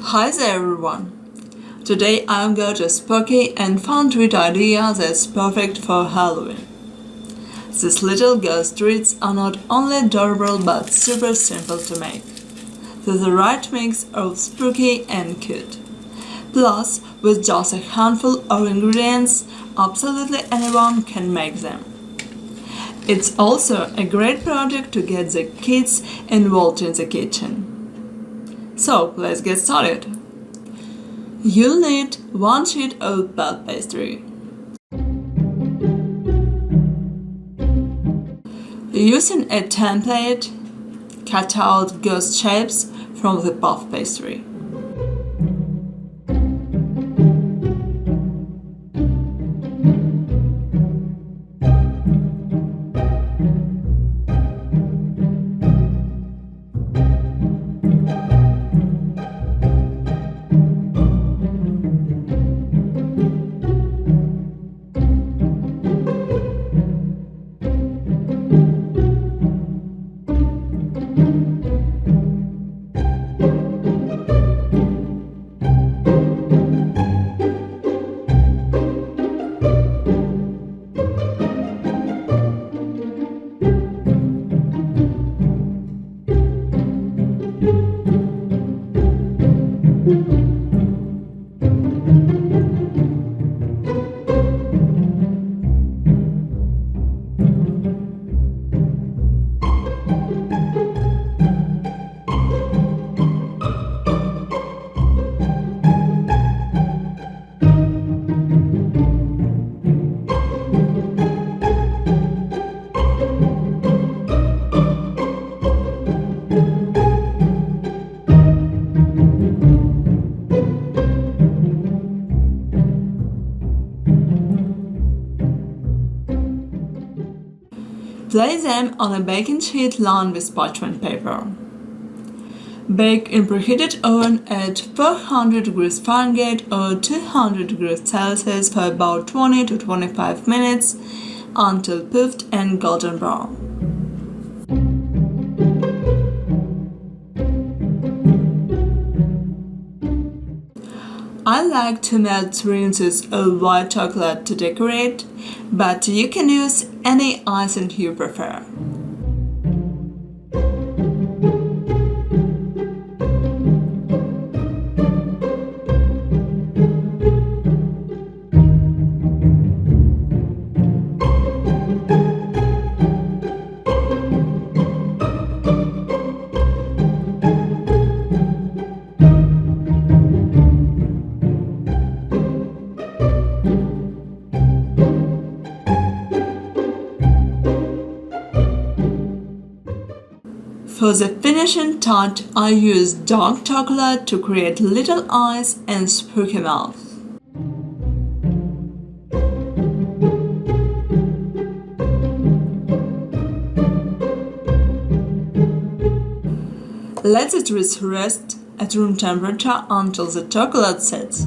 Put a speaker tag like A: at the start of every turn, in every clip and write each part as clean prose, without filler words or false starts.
A: Hi there everyone! Today I'm got a spooky and fun treat idea that's perfect for Halloween. These little ghost treats are not only adorable but super simple to make. They're the right mix of spooky and cute. Plus, with just a handful of ingredients, absolutely anyone can make them. It's also a great project to get the kids involved in the kitchen. So, let's get started. You'll need 1 sheet of puff pastry. Using a template, cut out ghost shapes from the puff pastry. Place them on a baking sheet lined with parchment paper. Bake in preheated oven at 400 degrees Fahrenheit or 200 degrees Celsius for about 20 to 25 minutes until puffed and golden brown. I like to melt 3 ounces of white chocolate to decorate, but you can use any icing you prefer. For the finishing touch, I use dark chocolate to create little eyes and spooky mouth. Let it rest at room temperature until the chocolate sets.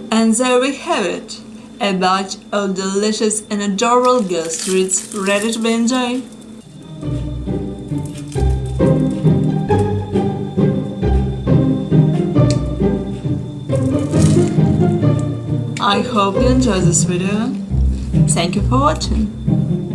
A: And there we have it, a batch of delicious and adorable ghost treats ready to be enjoyed. I hope you enjoyed this video. Thank you for watching.